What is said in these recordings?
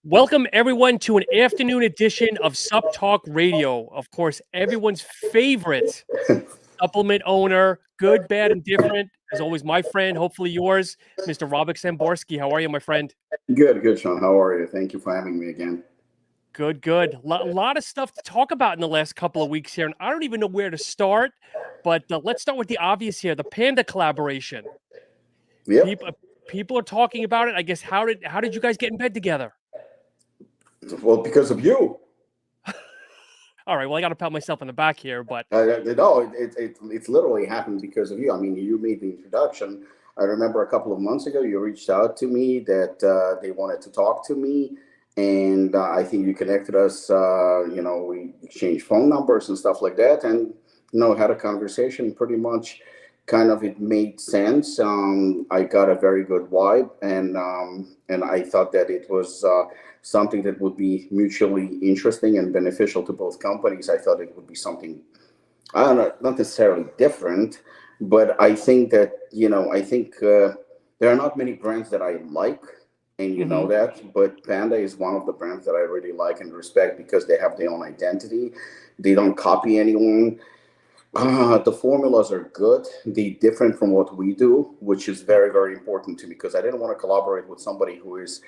Welcome everyone to an afternoon edition of Sup Talk Radio. Of course, everyone's favorite supplement owner, good, bad, and different. As always, my friend, hopefully yours, Mr. Robert Samborski. How are you, my friend? Good, Sean. How are you? Thank you for having me again. Good, good. A lot of stuff to talk about in the last couple of weeks here, and I don't even know where to start. But let's start with the obvious here: the Panda collaboration. Yep. People are talking about it. I guess how did you guys get in bed together? Well, because of you. All right. Well, I got to pat myself on the back here, but No, it's literally happened because of you. I mean, you made the introduction. I remember a couple of months ago, you reached out to me that they wanted to talk to me, and I think you connected us. We exchanged phone numbers and stuff like that, and had a conversation. Pretty much, kind of, it made sense. I got a very good vibe, and I thought that it was. Something that would be mutually interesting and beneficial to both companies. I thought it would be something, I don't know, not necessarily different, but I think that, there are not many brands that I like, and you know that, but Panda is one of the brands that I really like and respect because they have their own identity. They don't copy anyone. The formulas are good. They're different from what we do, which is very, very important to me because I didn't want to collaborate with somebody who is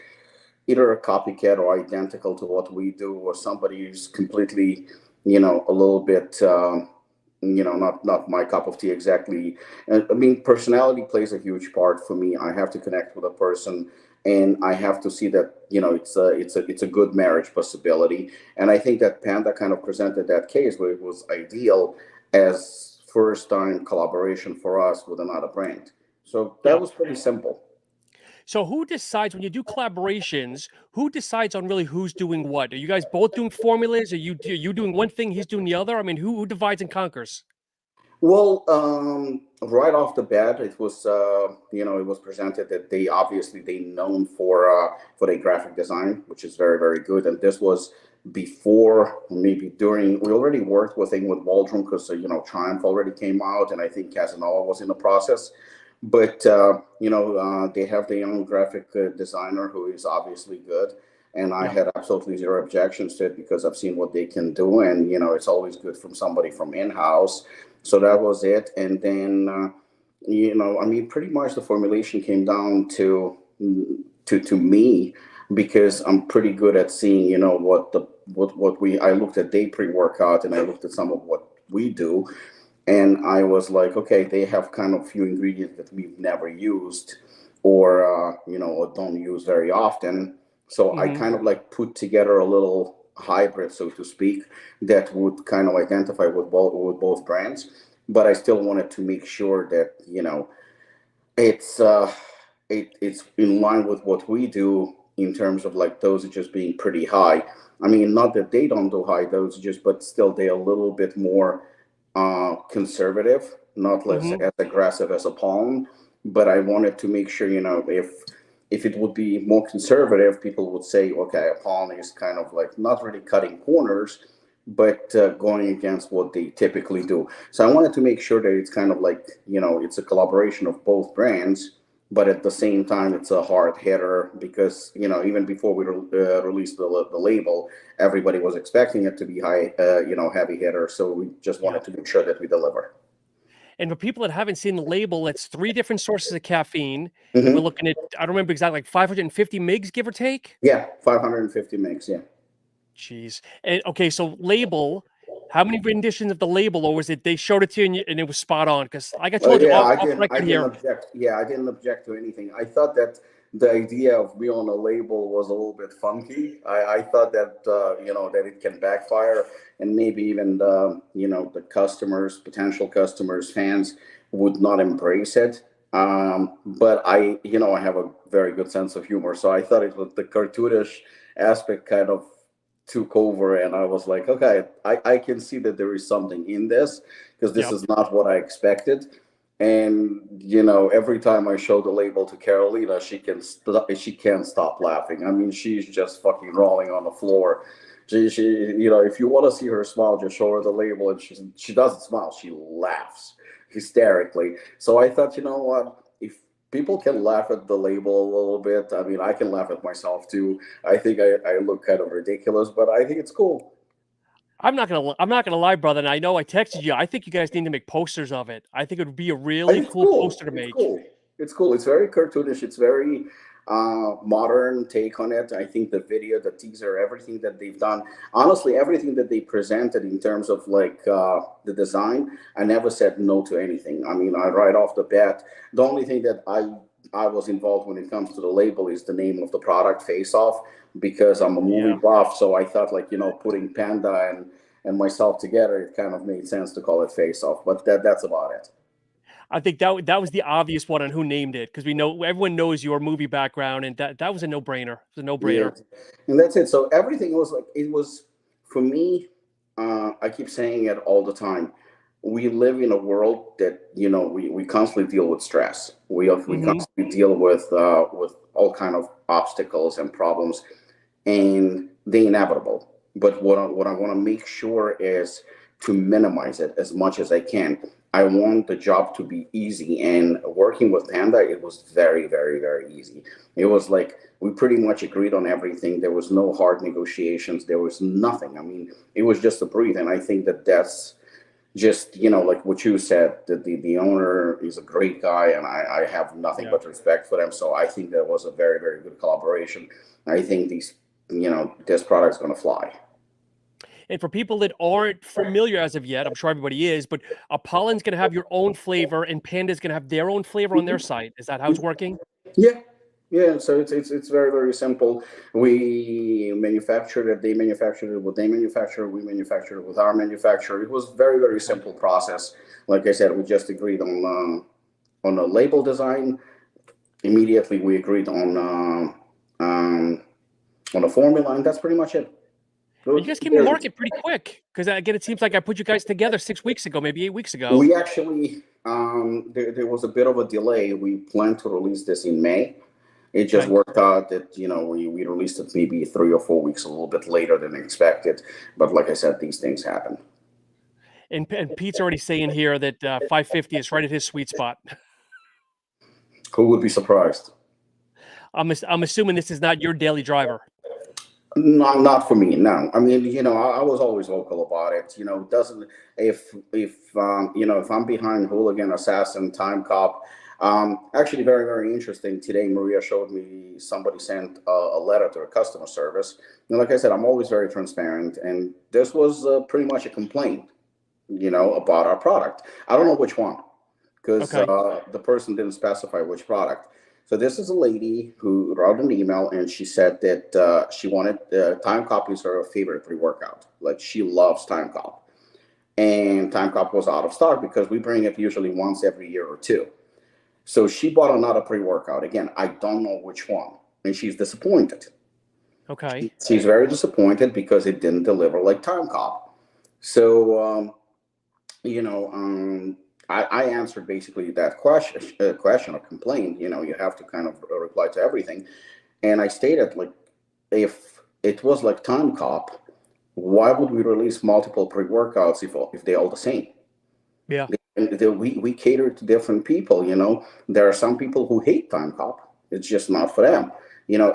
either a copycat or identical to what we do, or somebody who's completely, a little bit, not my cup of tea exactly. And I mean, personality plays a huge part for me. I have to connect with a person, and I have to see that it's a good marriage possibility. And I think that Panda kind of presented that case where it was ideal as first time collaboration for us with another brand. So that yeah. was pretty simple. So who decides when you do collaborations? Who decides on really who's doing what? Are you guys both doing formulas? Are you doing one thing, he's doing the other? I mean, who divides and conquers? Well, right off the bat, it was presented that they known for their graphic design, which is very, very good. And this was before, maybe during, we already worked with Waldron because, Triumph already came out, and I think Casanova was in the process. But, they have their own graphic designer who is obviously good. And I Yeah. had absolutely zero objections to it because I've seen what they can do. And, it's always good from somebody from in-house. So that was it. And then, I mean, pretty much the formulation came down to me because I'm pretty good at seeing, I looked at day pre-workout and I looked at some of what we do, and I was like, okay, they have kind of few ingredients that we've never used or don't use very often. So I hmm kind of like put together a little hybrid, so to speak, that would kind of identify with both brands. But I still wanted to make sure that it's it's in line with what we do in terms of like dosages being pretty high. I mean, not that they don't do high dosages, but still they're a little bit more conservative, not less hmm as aggressive as Apollon. But I wanted to make sure, if it would be more conservative, people would say, okay, Apollon is kind of like not really cutting corners, but going against what they typically do. So I wanted to make sure that it's kind of like, it's a collaboration of both brands, but at the same time, it's a hard hitter because, even before we released the label, everybody was expecting it to be heavy hitter. So we just Yeah. wanted to make sure that we deliver. And for people that haven't seen the label, it's three different sources of caffeine, and we're Hmm. looking at I don't remember exactly, like 550 mgs, give or take. Yeah, 550 mgs. Yeah. Jeez. And okay, so label. How many renditions of the label, or was it they showed it to you and it was spot on? Because like I told you Yeah, off I record didn't here. object. Yeah, I didn't object to anything. I thought that the idea of me on a label was a little bit funky. I thought that that it can backfire, and maybe even the customers, potential customers, fans would not embrace it. But I have a very good sense of humor, so I thought it was the cartoonish aspect kind of took over, and I was like, okay, I can see that there is something in this because this Yep. is not what I expected. And every time I show the label to Carolina, she can't stop laughing. I mean, she's just fucking rolling on the floor. She if you want to see her smile, just show her the label, and she doesn't smile. She laughs hysterically. So I thought, you know what? If people can laugh at the label a little bit. I mean, I can laugh at myself too. I think I look kind of ridiculous, but I think it's cool. I'm not gonna lie, brother. And I know I texted you. I think you guys need to make posters of it. I think it would be a I really think it's cool cool. poster to It's make. cool. It's cool. It's very cartoonish. It's very modern take on it. I think the video, the teaser, everything that they've done, honestly, everything that they presented in terms of like the design, I never said no to anything. I mean, I right off the bat, the only thing that I was involved when it comes to the label is the name of the product, Face Off, because I'm a movie Yeah. buff. So I thought like, putting Panda and myself together, it kind of made sense to call it Face Off. But that's about it. I think that was the obvious one on who named it because we know everyone knows your movie background, and that was a no brainer. It was a no Yeah, brainer. and that's it. So everything was like it was for me. I keep saying it all the time. We live in a world that we constantly deal with stress. We Hmm. constantly deal with all kind of obstacles and problems, and the inevitable. But what I want to make sure is to minimize it as much as I can. I want the job to be easy, and working with Panda, it was very, very, very easy. It was like we pretty much agreed on everything. There was no hard negotiations. There was nothing. I mean, it was just a breathe, and I think that that's just like what you said. That the owner is a great guy, and I have nothing Yeah. but respect for them. So I think that was a very, very good collaboration. I think this product's going to fly. And for people that aren't familiar as of yet, I'm sure everybody is, but Apollon's going to have your own flavor, and Panda's going to have their own flavor on their site. Is that how it's working? Yeah, yeah. So it's very, very simple. We manufactured it. They manufactured it. What they manufacture, we manufactured it with our manufacturer. It was very, very Okay. simple process. Like I said, we just agreed on a label design. Immediately, we agreed on a formula, and that's pretty much it. And you guys came to market pretty quick because again, it seems like I put you guys together 6 weeks ago, maybe 8 weeks ago. We actually there was a bit of a delay. We planned to release this in May. It just Okay. worked out that we released it maybe 3 or 4 weeks a little bit later than expected. But like I said, these things happen. And Pete's already saying here that 550 is right at his sweet spot. Who would be surprised? I'm assuming this is not your daily driver. No, not for me. No, I mean, I was always vocal about it. Doesn't if I'm behind Hooligan, Assassin, Timecop. Actually, very, very interesting. Today, Maria showed me somebody sent a letter to a customer service. And like I said, I'm always very transparent, and this was pretty much a complaint, about our product. I don't know which one, because Okay. the person didn't specify which product. So this is a lady who wrote an email, and she said that she wanted Timecop is her favorite pre-workout. Like she loves Timecop, and Timecop was out of stock because we bring it usually once every year or two. So she bought another pre-workout. Again, I don't know which one, and she's disappointed. Okay. She's very disappointed because it didn't deliver like Timecop. So I answered basically that question or complaint. You have to kind of reply to everything, and I stated like, if it was like Timecop, why would we release multiple pre-workouts if they're all the same? Yeah. And we cater to different people. There are some people who hate Timecop. It's just not for them.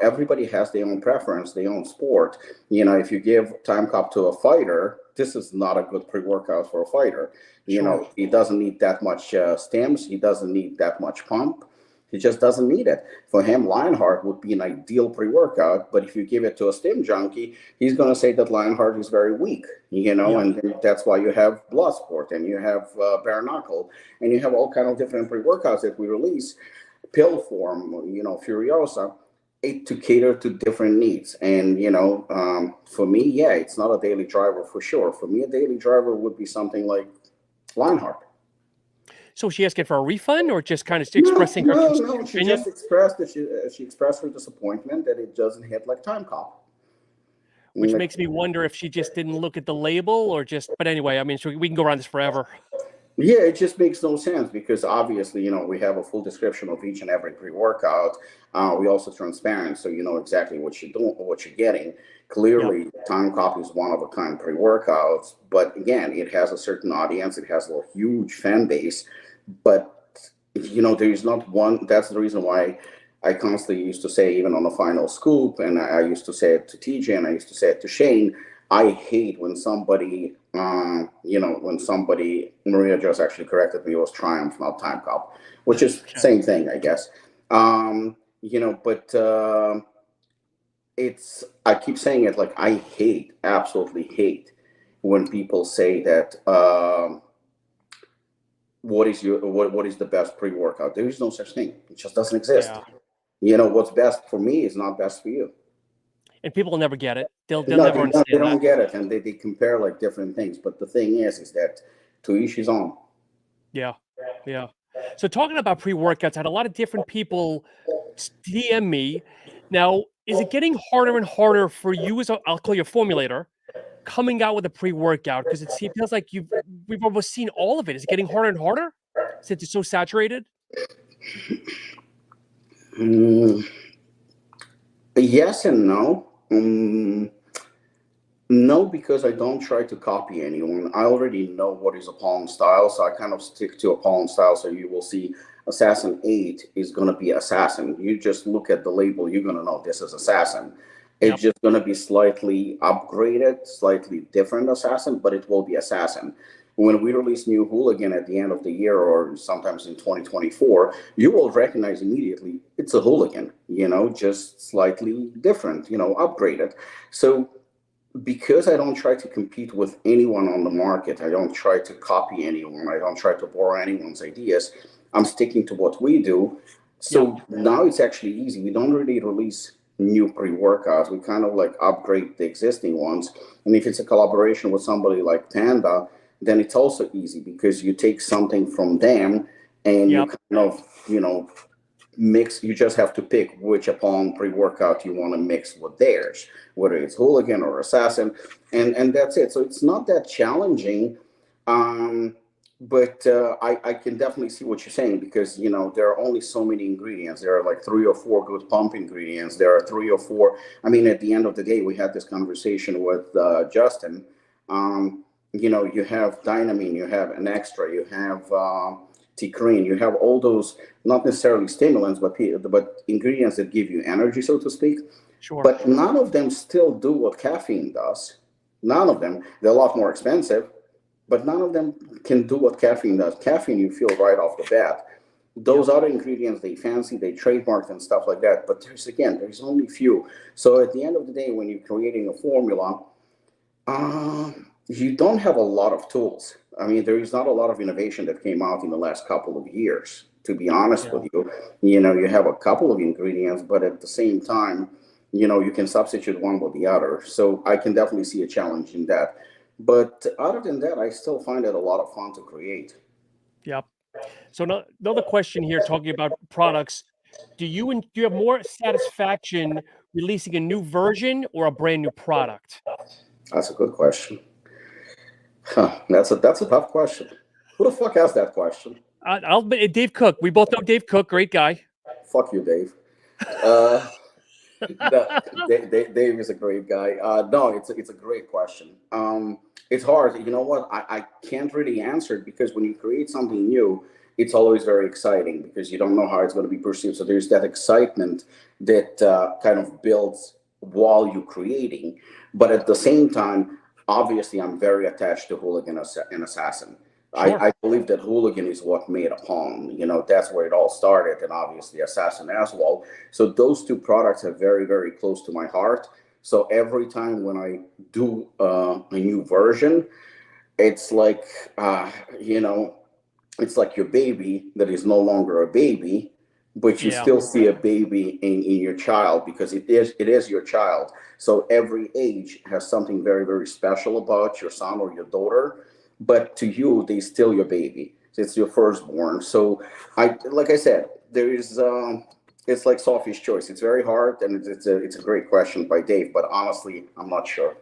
Everybody has their own preference, their own sport. If you give Timecop to a fighter, this is not a good pre-workout for a fighter. Sure. He doesn't need that much stems. He doesn't need that much pump. He just doesn't need it. For him, Lionheart would be an ideal pre-workout, but if you give it to a stem junkie, he's going to say that Lionheart is very weak, Yeah. and that's why you have Bloodsport, and you have Bare Knuckle, and you have all kind of different pre-workouts that we release, pill form, Furiosa, to cater to different needs. And, for me, yeah, it's not a daily driver for sure. For me, a daily driver would be something like Lionheart. So she asking for a refund or just kind of No, expressing her no, no. She opinion? just expressed that she expressed her disappointment that it doesn't hit like Timecop. Which makes me wonder if she just didn't look at the label or just, but anyway, I mean, so we can go around this forever. Yeah, it just makes no sense because obviously, we have a full description of each and every pre-workout. We also transparent, so you know exactly what you're doing, what you're getting. Clearly, Timecop is one of a kind pre-workouts, but again, it has a certain audience. It has a huge fan base, but there is not one. That's the reason why I constantly used to say, even on the final scoop, and I used to say it to TJ, and I used to say it to Shane. I hate when somebody, when somebody, Maria just actually corrected me, it was Triumph, not Timecop, which is same thing, I guess. But I keep saying it, like, I absolutely hate when people say that, what is the best pre-workout? There is no such thing. It just doesn't exist. What's best for me is not best for you. And people will never get it. They'll never understand they don't get it, and they compare like different things. But the thing is that to each his own. Yeah. So talking about pre-workouts, I had a lot of different people DM me. Now, is it getting harder and harder for you as I'll call you a formulator, coming out with a pre-workout? Because it feels like we've almost seen all of it. Is it getting harder and harder since it's so saturated? Yes and no. No, because I don't try to copy anyone. I already know what is Apollon style, so I kind of stick to Apollon style. So you will see Assassin 8 is going to be Assassin. You just look at the label, you're going to know this is Assassin. It's just going to be slightly upgraded, slightly different Assassin, but it will be Assassin. When we release new Hooligan at the end of the year or sometimes in 2024, you will recognize immediately it's a Hooligan, just slightly different, upgraded. So because I don't try to compete with anyone on the market, I don't try to copy anyone, I don't try to borrow anyone's ideas, I'm sticking to what we do. So now it's actually easy. We don't really release new pre-workouts. We kind of like upgrade the existing ones. And if it's a collaboration with somebody like Panda, then it's also easy because you take something from them and you kind of, mix. You just have to pick which Apollon pre-workout you want to mix with theirs, whether it's Hooligan or Assassin, and that's it. So it's not that challenging, but I can definitely see what you're saying because there are only so many ingredients. There are like 3 or 4 good pump ingredients. There are 3 or 4. I mean, at the end of the day, we had this conversation with Justin. You have Dynamine, you have an extra, you have T-Crane, you have all those, not necessarily stimulants, but ingredients that give you energy, so to speak. Sure. But none of them still do what caffeine does. None of them. They're a lot more expensive, but none of them can do what caffeine does. Caffeine, you feel right off the bat. Those other ingredients, they fancy, they trademarked and stuff like that. But there's only few. So at the end of the day, when you're creating a formula, you don't have a lot of tools. I mean, there is not a lot of innovation that came out in the last couple of years, to be honest with you. You have a couple of ingredients, but at the same time, you can substitute one with the other. So I can definitely see a challenge in that. But other than that, I still find it a lot of fun to create. Yep. So another question here, talking about products. Do you have more satisfaction releasing a new version or a brand new product? That's a good question. That's a tough question. Who the fuck asked that question? I'll admit, Dave Cook. We both know Dave Cook. Great guy. Fuck you, Dave. Dave is a great guy. No, it's a great question. It's hard. You know what? I can't really answer it because when you create something new, it's always very exciting because you don't know how it's going to be perceived. So there's that excitement that kind of builds while you're creating. But at the same time, obviously, I'm very attached to Hooligan and Assassin. Sure. I believe that Hooligan is what made Apollon. That's where it all started, and obviously Assassin as well. So those two products are very, very close to my heart. So every time when I do a new version, it's like, it's like your baby that is no longer a baby, but you still see a baby in your child because it is your child. So every age has something very, very special about your son or your daughter. But to you, they still your baby. It's your firstborn. So like I said, there is it's like Sophie's choice. It's very hard, and it's a great question by Dave. But honestly, I'm not sure.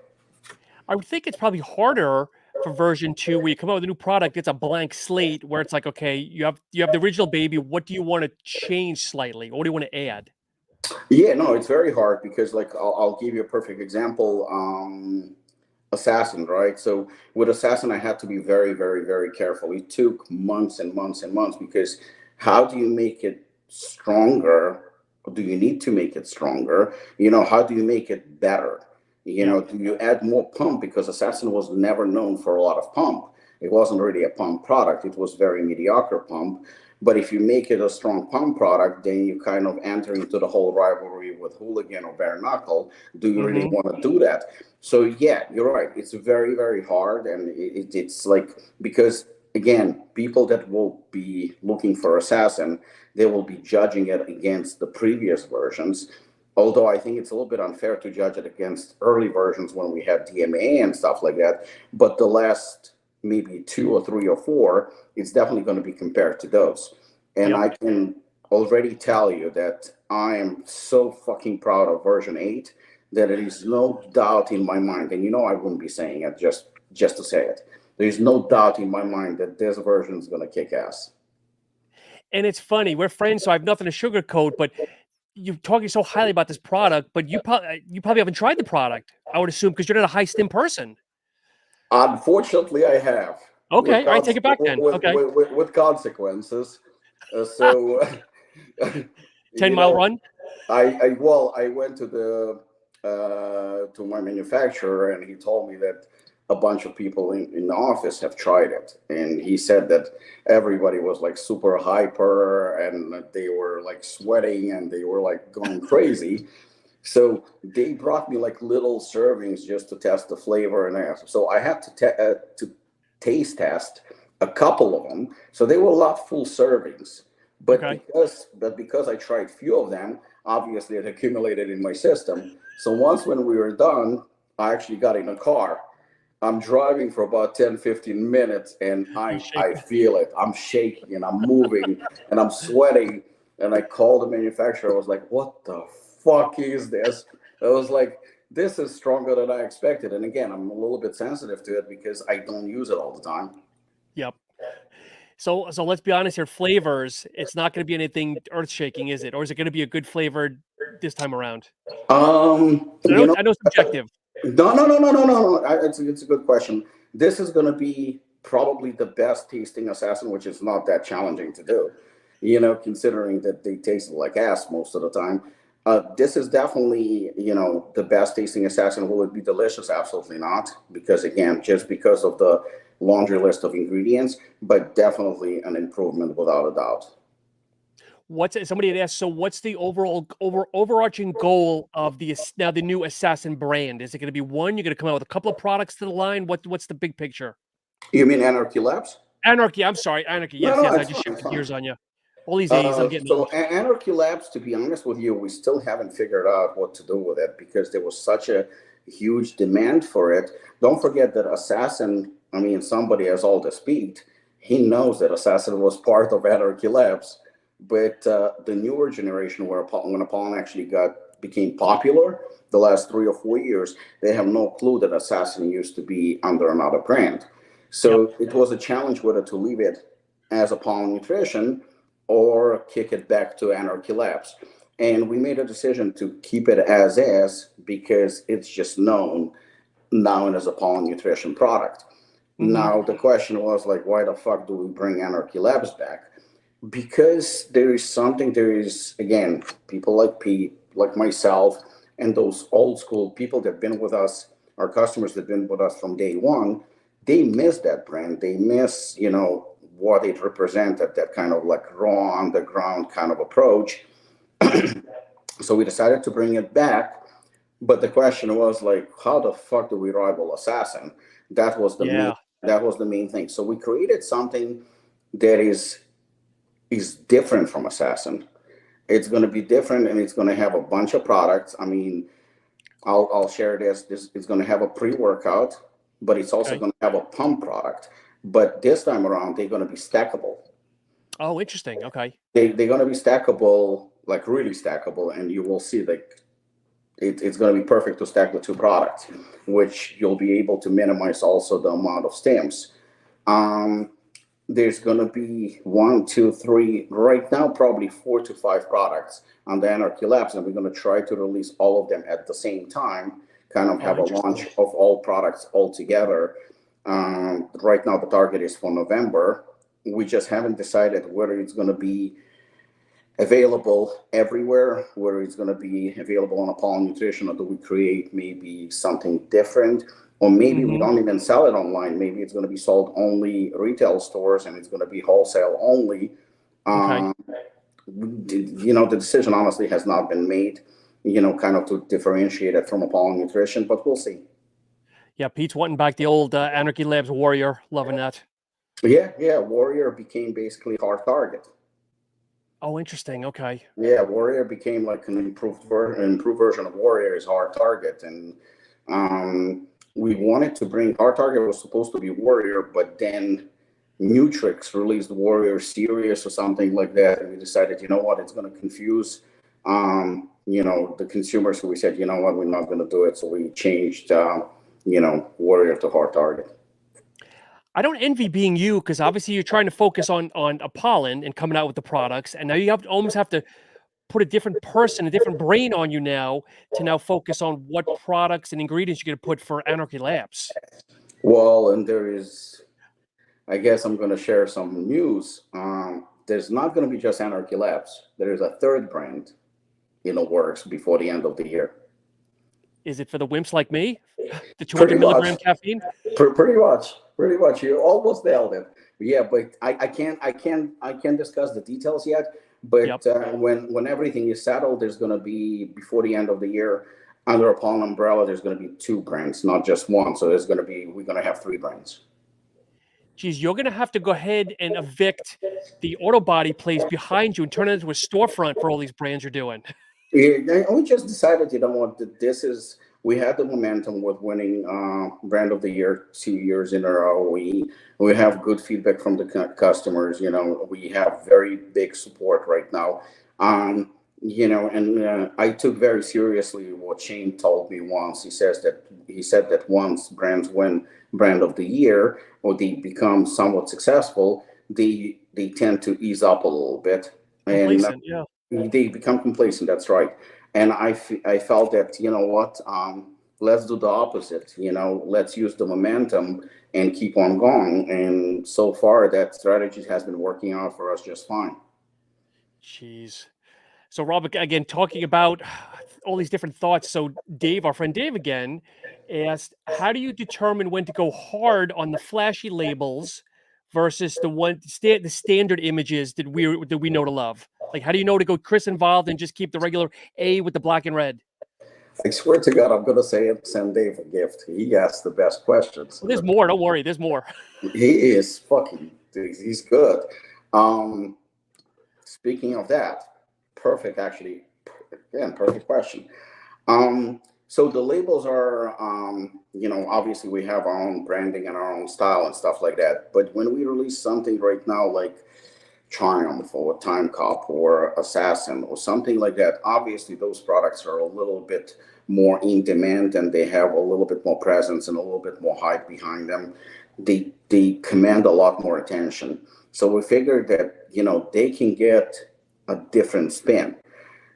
I would think it's probably harder for version 2, where you come out with a new product. It's a blank slate where it's like, okay, you have the original baby. What do you want to change slightly? What do you want to add? Yeah, no, it's very hard because like I'll give you a perfect example. Assassin, right? So with Assassin, I had to be very, very, very careful. It took months and months and months because How do you make it stronger? Do you need to make it stronger? You know, how do you make it better? You Yeah. know, do you add more pump? Because Assassin was never known for a lot of pump. It wasn't really a pump product. It was very mediocre pump. But if you make it a strong pump product, then you kind of enter into the whole rivalry with Hooligan or Bare Knuckle. Do you really Hmm. want to do that? So yeah, you're right. It's very, very hard, and it's like, because again, people that will be looking for Assassin, they will be judging it against the previous versions. Although I think it's a little bit unfair to judge it against early versions when we had DMA and stuff like that. But the last maybe 2 or 3 or 4, it's definitely going to be compared to those. And Yep. I can already tell you that I am so fucking proud of version 8 that there is no doubt in my mind, and you know I wouldn't be saying it just to say it. There's no doubt in my mind that this version is going to kick ass. And it's funny, we're friends, so I have nothing to sugarcoat, but you're talking so highly about this product, but you probably haven't tried the product, I would assume, because you're not a high stim person. Unfortunately, I have, with Okay, I take it back then. Okay. with consequences. So, 10 you mile know, run. I went to the to my manufacturer, and he told me that a bunch of people in the office have tried it, and he said that everybody was like super hyper, and they were like sweating, and they were like going crazy. So they brought me like little servings just to test the flavor, and so I had to taste test a couple of them. So they were not full servings, but Okay. because I tried few of them, obviously it accumulated in my system. So once when we were done, I actually got in a car. I'm driving for about 10, 15 minutes, and You I shaking. feel it. I'm shaking and I'm moving and I'm sweating. And I called the manufacturer. I was like, what the fuck is this? I was like, this is stronger than I expected. And again, I'm a little bit sensitive to it because I don't use it all the time. Yep. So let's be honest here, flavors, it's not gonna be anything earth shaking, is it? Or is it gonna be a good flavor this time around? I know You know, I know it's subjective. no. It's a good question. This is going to be probably the best tasting assassin, which is not that challenging to do. You know, considering that they taste like ass most of the time. This is definitely, you know, the best tasting assassin. Will it be delicious? Absolutely not, because again, just because of the laundry list of ingredients, but definitely an improvement without a doubt. Somebody had asked, so what's the overarching goal of now the new Assassin brand? Is it gonna be one? You're gonna come out with a couple of products to the line? What's the big picture? You mean Anarchy Labs? Anarchy, I'm sorry, Anarchy. No, Yes, no, yes, I it's just fine. It's shifted fine. gears on you. All these A's, I'm getting old. Anarchy Labs, to be honest with you, we still haven't figured out what to do with it because there was such a huge demand for it. Don't forget that Assassin, I mean, somebody as old as Pete, he knows that Assassin was part of Anarchy Labs. But the newer generation, when Apollon actually became popular, the last 3 or 4 years, they have no clue that Assassin used to be under another brand. Yep. So it was a challenge whether to leave it as Apollon Nutrition or kick it back to Anarchy Labs. And we made a decision to keep it as is because it's just known now as a Apollon Nutrition product. Hmm. Now the question was like, why the fuck do we bring Anarchy Labs back? Because there is again people like Pete, like myself, and those old school people that have been with us, our customers that have been with us from day one. They miss that brand. They miss, you know, what it represented, that kind of like raw on the ground kind of approach. Yep. So we decided to bring it back. But the question was like, how the fuck do we rival Assassin? That was the main Yeah. that was the main thing. So we created something that is different from Assassin. It's going to be different, and it's going to have a bunch of products. I mean, I'll share this. This is going to have a pre-workout, but it's also Okay. going to have a pump product. But this time around, they're going to be stackable. Oh, interesting. Okay. They're going to be stackable, like really stackable, and you will see like it's going to be perfect to stack the two products, which you'll be able to minimize also the amount of stems. Um, there's going to be 1, 2, 3, right now, probably 4 to 5 products on the Anarchy Labs, and we're going to try to release all of them at the same time, kind of Oh, have a interesting. launch of all products all together. Right now, the target is for November, We just haven't decided whether it's going to be available everywhere, whether it's going to be available on Apollon Nutrition, or do we create maybe something different, or maybe we don't even sell it online. Maybe it's going to be sold only retail stores and it's going to be wholesale only. Okay. The decision honestly has not been made, kind of to differentiate it from Apollon Nutrition, but we'll see. Yeah, Pete's wanting back the old Anarchy Labs Warrior. Loving that. Yeah. Warrior became basically hard target. Oh, interesting. Okay. Yeah, Warrior became like an improved version of Warrior is hard target, and we wanted to bring hard target was supposed to be Warrior, but then Nutrix released Warrior Series or something like that, and we decided, you know what, it's going to confuse, the consumers. So we said, you know what, we're not going to do it. So we changed, Warrior to hard target. I don't envy being you, because obviously you're trying to focus on Apollon and coming out with the products, and now you almost have to put a different person, a different brain on you now to now focus on what products and ingredients you're going to put for Anarchy Labs. Well, and there is, I guess I'm going to share some news. There's not going to be just Anarchy Labs. There is a third brand in the works before the end of the year. Is it for the wimps like me? The 200 milligram caffeine? Pretty much. You almost nailed it. Yeah, but I can't discuss the details yet. But when everything is settled, there's going to be, before the end of the year, under Apollon umbrella, there's going to be 2 brands, not just one. So we're going to have 3 brands. Geez, you're going to have to go ahead and evict the auto body place behind you and turn it into a storefront for all these brands you're doing. Yeah, we just decided, we had the momentum with winning brand of the year 2 years in a row. We have good feedback from the customers. We have very big support right now. And I took very seriously what Shane told me once. He said that once brands win brand of the year, or they become somewhat successful, they tend to ease up a little bit. Complacent, yeah. They become complacent. That's right. And I felt that, let's do the opposite. Let's use the momentum and keep on going. And so far, that strategy has been working out for us just fine. Jeez. So, Rob, again, talking about all these different thoughts. So, Dave, our friend Dave again, asked, how do you determine when to go hard on the flashy labels versus the standard images that we know to love? Like, how do you know to go Chris involved and just keep the regular A with the black and red? I swear to God, I'm going to send Dave a gift. He asks the best questions. Well, there's more. Don't worry. There's more. He is he's good. Speaking of that, perfect, actually. Again, perfect question. So the labels are, obviously we have our own branding and our own style and stuff like that. But when we release something right now, like Triumph or Timecop or Assassin or something like that, obviously those products are a little bit more in demand and they have a little bit more presence and a little bit more hype behind them. They command a lot more attention. So we figured that, they can get a different spin.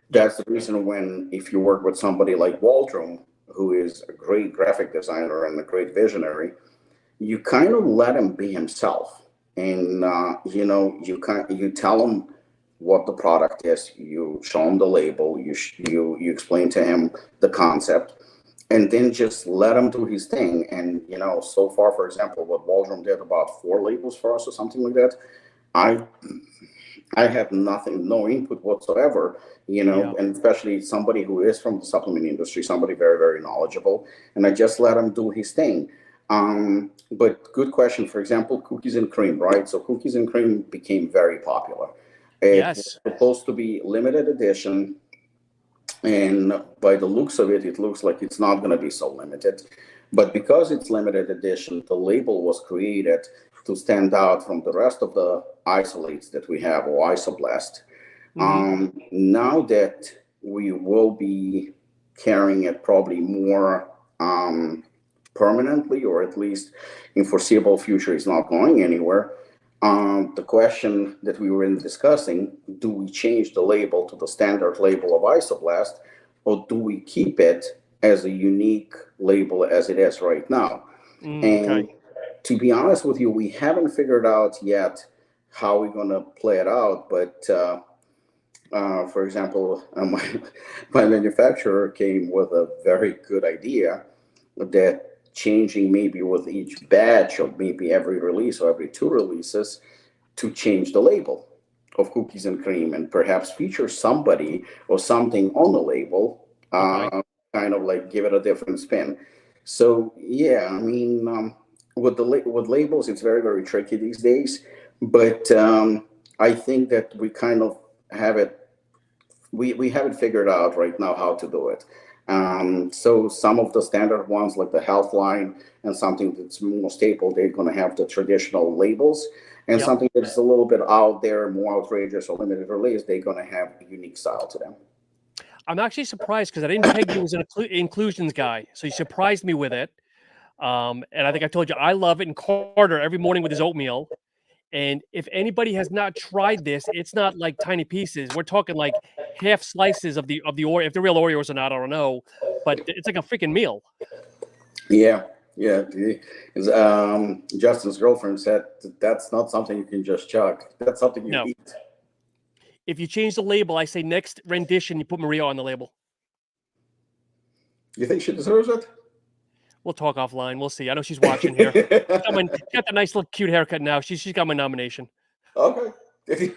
That's the reason if you work with somebody like Waldron, who is a great graphic designer and a great visionary, you kind of let him be himself. And, you tell him what the product is, you show him the label, you explain to him the concept, and then just let him do his thing. And, so far, for example, what Waldron did, about 4 labels for us or something like that, I had no input whatsoever, and especially somebody who is from the supplement industry, somebody very, very knowledgeable, and I just let him do his thing. But good question. For example, cookies and cream, right? So cookies and cream became very popular. It's supposed to be limited edition, and by the looks of it, it looks like it's not going to be so limited. But because it's limited edition, the label was created to stand out from the rest of the isolates that we have, or isoblast. Now that we will be carrying it probably more permanently, or at least in foreseeable future, is not going anywhere. The question that we were discussing, do we change the label to the standard label of isoblast, or do we keep it as a unique label as it is right now? And to be honest with you, we haven't figured out yet how we're gonna play it out. But for example, my manufacturer came with a very good idea that changing maybe with each batch or maybe every release or every two releases to change the label of cookies and cream and perhaps feature somebody or something on the label, Okay. kind of like give it a different spin. So yeah, I mean, with labels, it's very very tricky these days. But I think that we kind of have it. We haven't figured out right now how to do it. So some of the standard ones like the health line and something that's more staple, they're going to have the traditional labels, and Yep. something that's a little bit out there, more outrageous or limited release, they're going to have a unique style to them. I'm actually surprised because I didn't peg you as an inclusions guy, so you surprised me with it. And I think I told you I love it. And Carter every morning with his oatmeal. And if anybody has not tried this, it's not like tiny pieces. We're talking like half slices of the Oreo. If they're real Oreos or not, I don't know. But it's like a freaking meal. Yeah, yeah. Justin's girlfriend said that's not something you can just chug. That's something you No. eat. If you change the label, I say next rendition, you put Maria on the label. You think she deserves it? We'll talk offline. We'll see. I know she's watching here. She got the nice little cute haircut now. She's got my nomination. Okay.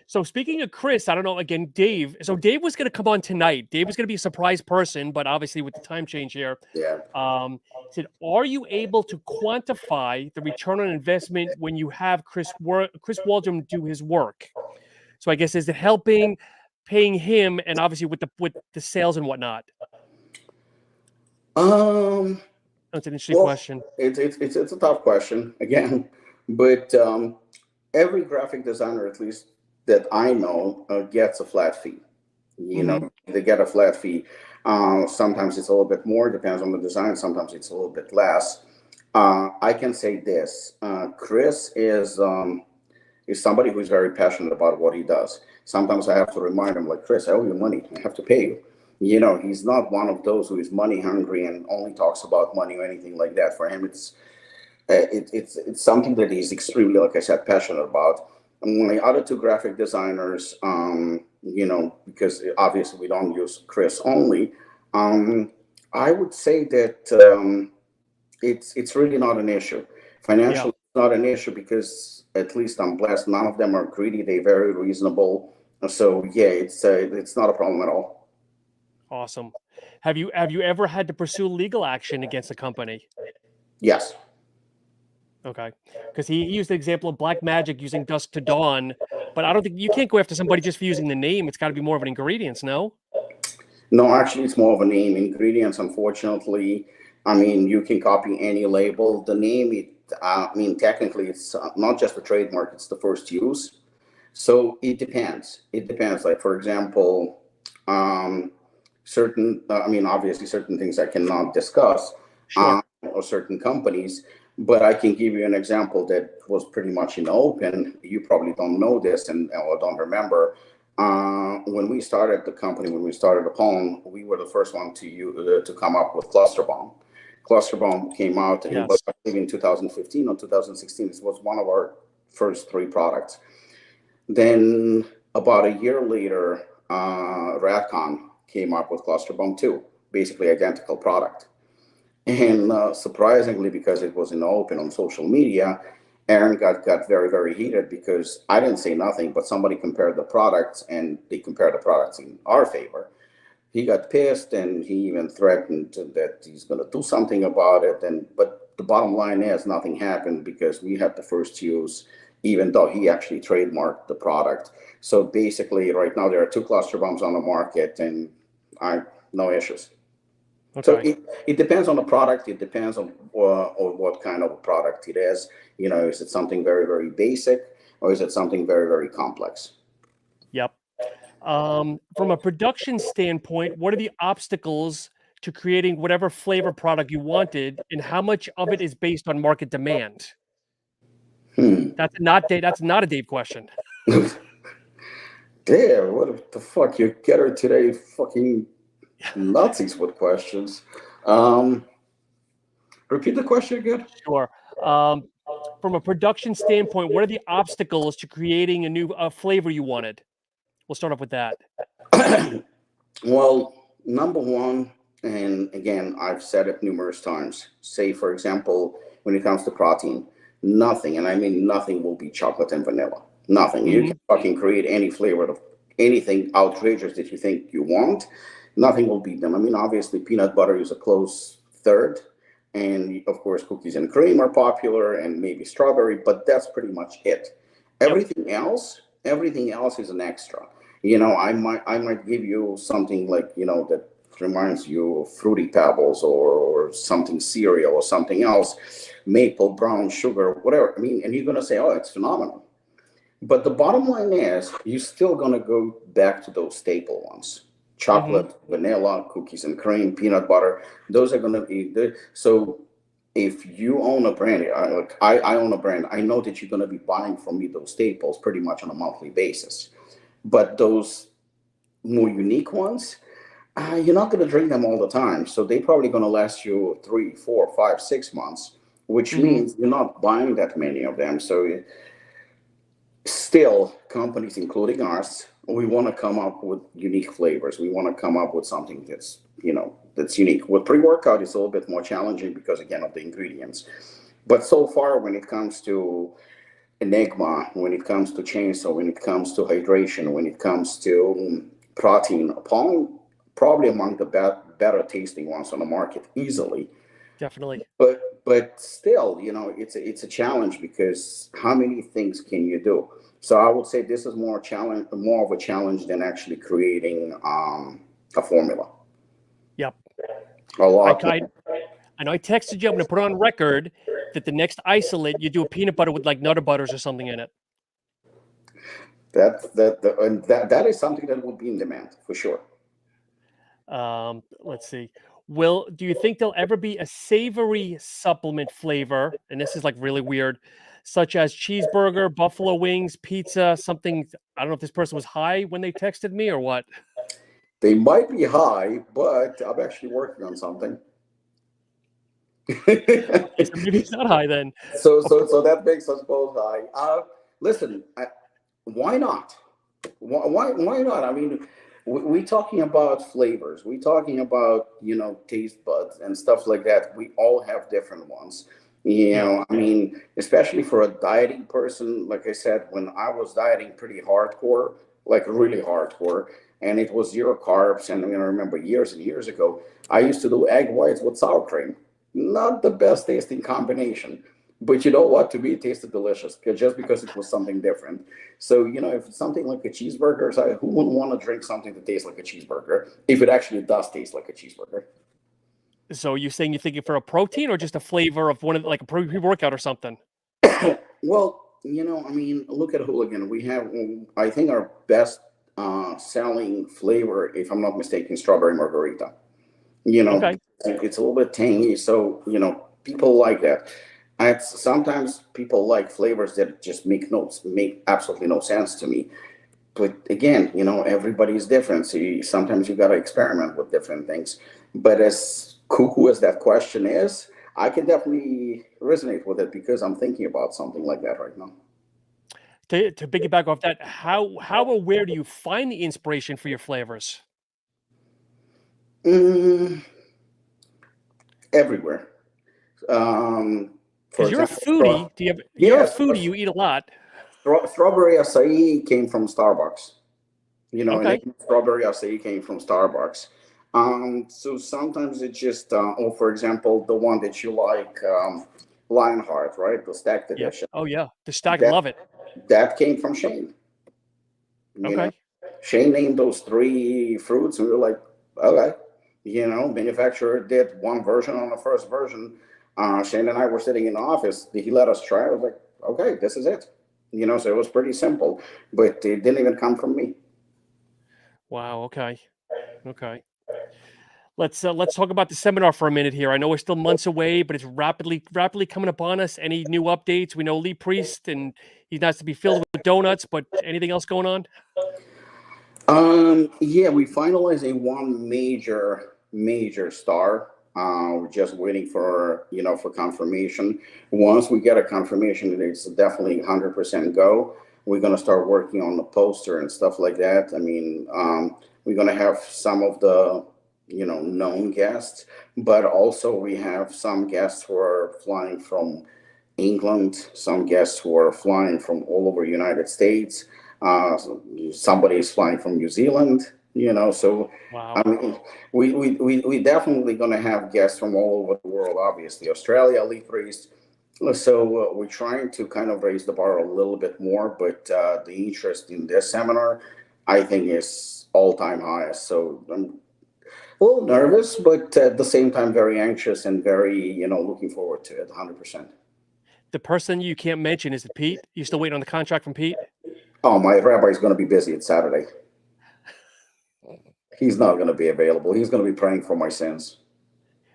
So speaking of Chris, I don't know, again, Dave. So Dave was going to come on tonight. Dave was going to be a surprise person, but obviously with the time change here, Yeah. said, are you able to quantify the return on investment when you have Chris Waldron do his work? So I guess, is it helping, paying him, and obviously with the sales and whatnot? That's an interesting question. It's a tough question again, but every graphic designer, at least that I know, gets a flat fee. You know, they get a flat fee. Sometimes it's a little bit more, depends on the design. Sometimes it's a little bit less. I can say this: Chris is somebody who's very passionate about what he does. Sometimes I have to remind him, like, Chris, I owe you money. I have to pay you. You know, he's not one of those who is money hungry and only talks about money or anything like that. For him, it's something that he's extremely, like I said, passionate about. And my other two graphic designers, you know, because obviously we don't use Chris only, I would say that it's really not an issue. Yeah. Financially, it's not an issue because at least I'm blessed. None of them are greedy. They're very reasonable. So yeah, it's not a problem at all. Awesome. Have you ever had to pursue legal action against a company? Yes. Okay, because he used the example of Black Magic using Dusk to Dawn, but I don't think you can't go after somebody just for using the name. It's got to be more of an ingredients, no? No, actually, it's more of a name. Ingredients, unfortunately, I mean, you can copy any label. The name, I mean, technically, it's not just a trademark, it's the first use. So it depends. It depends. Like, for example, I mean, obviously, certain things I cannot discuss, Sure. or certain companies, but I can give you an example that was pretty much in the open. You probably don't know this or don't remember. When we started the company, when we started Apollon, we were the first one to come up with Cluster Bomb. Cluster Bomb came out, and it was, Yes. I think, in 2015 or 2016. It was one of our first three products. Then about a year later, Radcon came up with Cluster Bomb 2, basically identical product. And surprisingly, because it was in the open on social media, Aaron got very, very heated because I didn't say nothing, but somebody compared the products and they compared the products in our favor. He got pissed and he even threatened that he's going to do something about it. But the bottom line is nothing happened because we had the first use, even though he actually trademarked the product. So basically, right now there are two cluster bombs on the market, and no issues. So Okay. it depends on the product. It depends on what kind of a product it is. You know, is it something very, very basic or is it something very, very complex? Yep. From a production standpoint, what are the obstacles to creating whatever flavor product you wanted, and how much of it is based on market demand? Hmm. That's not a Dave question. Damn, what the fuck? You get her today fucking Nazis with questions. Repeat the question again. Sure. Um, from a production standpoint, what are the obstacles to creating a new flavor you wanted? We'll start off with that. Well, number one, and again, I've said it numerous times. Say, for example, when it comes to protein, nothing, and I mean nothing, will be chocolate and vanilla. Nothing. You can fucking create any flavor of anything outrageous that you think you want. Nothing will beat them. I mean, obviously, peanut butter is a close third, and of course, cookies and cream are popular, and maybe strawberry, but that's pretty much it. Everything else is an extra. I might give you something like, that reminds you of Fruity Pebbles or something cereal or something else, maple, brown sugar, whatever. I mean, and you're gonna say, oh, it's phenomenal. But the bottom line is, you're still gonna go back to those staple ones: chocolate, vanilla, cookies and cream, peanut butter. Those are gonna be the so. If you own a brand, I own a brand, I know that you're going to be buying from me those staples pretty much on a monthly basis. But those more unique ones, you're not going to drink them all the time. So they're probably going to last you 3, 4, 5, 6 months, which means you're not buying that many of them. So still, companies, including ours, we want to come up with unique flavors. We want to come up with something that's, that's unique. With pre-workout, it's a little bit more challenging because, again, of the ingredients. But so far, when it comes to Enigma, when it comes to Chainsaw, when it comes to hydration, when it comes to protein, Apollon, probably among the better tasting ones on the market, easily. Definitely. But still, it's a challenge, because how many things can you do? So I would say this is more of a challenge than actually creating a formula. Yep. A lot. I know I texted you. I'm going to put on record that the next isolate, you do a peanut butter with like Nutter Butters or something in it. That is something that will be in demand for sure. Let's see. Do you think there'll ever be a savory supplement flavor? And this is like really weird, such as cheeseburger, buffalo wings, pizza, something. I don't know if this person was high when they texted me or what. They might be high, but I'm actually working on something. Okay, so maybe it's not high then. So that makes us both high. Listen, why not? Why not? I mean, we're talking about flavors. We're talking about, taste buds and stuff like that. We all have different ones. I mean, especially for a dieting person, like I said, when I was dieting pretty hardcore, like really hardcore, and it was 0 carbs, and I remember years and years ago, I used to do egg whites with sour cream. Not the best tasting combination, but you know what? To me, it tasted delicious, just because it was something different. So, if it's something like a cheeseburger, who wouldn't want to drink something that tastes like a cheeseburger if it actually does taste like a cheeseburger? So you're saying you're thinking for a protein or just a flavor of one of like a pre-workout or something? Well, look at Hooligan. We have, I think, our best selling flavor, if I'm not mistaken, strawberry margarita. Okay. It's a little bit tangy, so people like that. Sometimes people like flavors that just make absolutely no sense to me. But again, everybody's different, so sometimes you got to experiment with different things. But as cuckoo as that question is, I can definitely resonate with it, because I'm thinking about something like that right now. To piggyback off that, how or where do you find the inspiration for your flavors? Everywhere. Because you're a foodie. You're a foodie. You eat a lot. Strawberry acai came from Starbucks. Okay. And strawberry acai came from Starbucks. So sometimes it's just, for example, the one that you like, Lionheart, right? The stacked edition. Oh yeah, the stack. Love it. That came from Shane. Okay. Shane named those 3 fruits, and we were like, okay. Manufacturer did one version on the first version. Shane and I were sitting in the office. He let us try. I was like, okay, this is it. So it was pretty simple, but it didn't even come from me. Wow. Okay. Let's talk about the seminar for a minute here. I know we're still months away, but it's rapidly coming upon us. Any new updates? We know Lee Priest, and he has to be filled with donuts, but anything else going on? Yeah, we finalized one major star We're just waiting for for confirmation. Once we get a confirmation, it's definitely 100% go. We're gonna start working on the poster and stuff like that. I mean, we're gonna have some of the known guests, but also we have some guests who are flying from England, some guests who are flying from all over United States. Uh, Somebody is flying from New Zealand. So I Wow. mean, we definitely going to have guests from all over the world. Obviously, Australia, leaf raised. So we're trying to kind of raise the bar a little bit more, but the interest in this seminar, I think, is all-time highest. So I'm a little nervous, but at the same time, very anxious and very, looking forward to it, 100%. The person you can't mention, is it Pete? You still waiting on the contract from Pete? Oh, my rabbi is going to be busy at Saturday. He's not going to be available. He's going to be praying for my sins.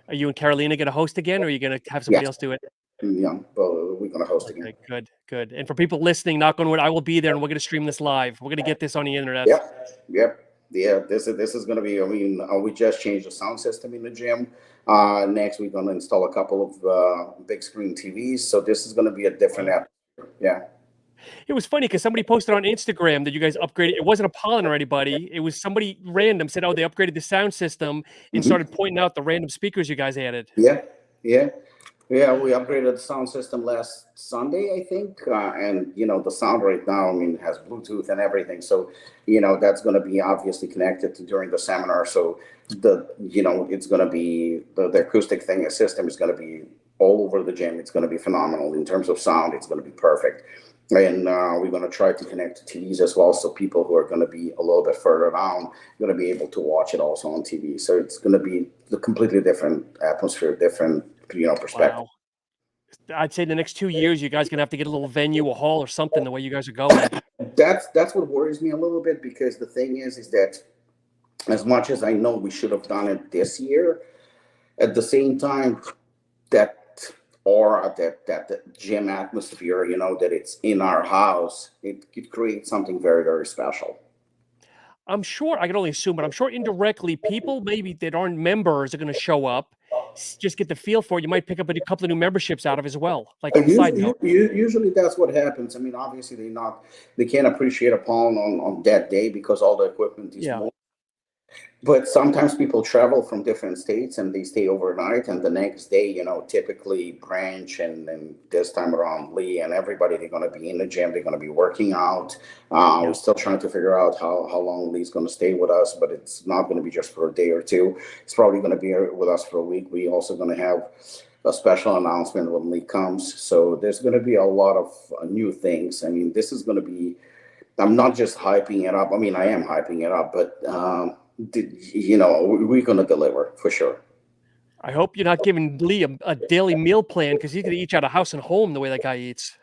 Are you and Carolina going to host again, or are you going to have somebody Yes. else do it? Yeah, but we're going to host again. Okay, good, good. And for people listening, knock on wood, I will be there, and we're going to stream this live. We're going to get this on the internet. Yep. Yeah, this is going to be. I mean, we just changed the sound system in the gym. Next, we're going to install a couple of big screen TVs. So this is going to be a different app. Yeah. It was funny because somebody posted on Instagram that you guys upgraded. It wasn't Apollon or anybody. It was somebody random said, "Oh, they upgraded the sound system," and started pointing out the random speakers you guys added. Yeah. We upgraded the sound system last Sunday, I think, and the sound right now, I mean, has Bluetooth and everything. So, that's going to be obviously connected to during the seminar. So it's going to be the acoustic system is going to be all over the gym. It's going to be phenomenal in terms of sound. It's going to be perfect. And we're going to try to connect to TVs as well, so people who are going to be a little bit further down are going to be able to watch it also on TV. So it's going to be a completely different atmosphere, different perspective. Wow. I'd say the next 2 years, you guys gonna have to get a little venue, a hall, or something. The way you guys are going. That's what worries me a little bit, because the thing is that as much as I know we should have done it this year, at the same time, that aura, that gym atmosphere, that it's in our house, it could create something very, very special. I'm sure, I can only assume, but I'm sure indirectly people maybe that aren't members are going to show up, just get the feel for it. You might pick up a couple of new memberships out of as well. Like on a side note. Usually that's what happens. I mean, obviously they can't appreciate Apollon on that day because all the equipment is more. But sometimes people travel from different states and they stay overnight, and the next day, typically Branch and this time around Lee and everybody, they're going to be in the gym. They're going to be working out. We're still trying to figure out how long Lee's going to stay with us, but it's not going to be just for a day or two. It's probably going to be with us for a week. We also going to have a special announcement when Lee comes. So there's going to be a lot of new things. I mean, this is going to be, I'm not just hyping it up. I mean, I am hyping it up, but we're going to deliver for sure. I hope you're not giving Lee a daily meal plan, because he's going to eat you out of house and home the way that guy eats.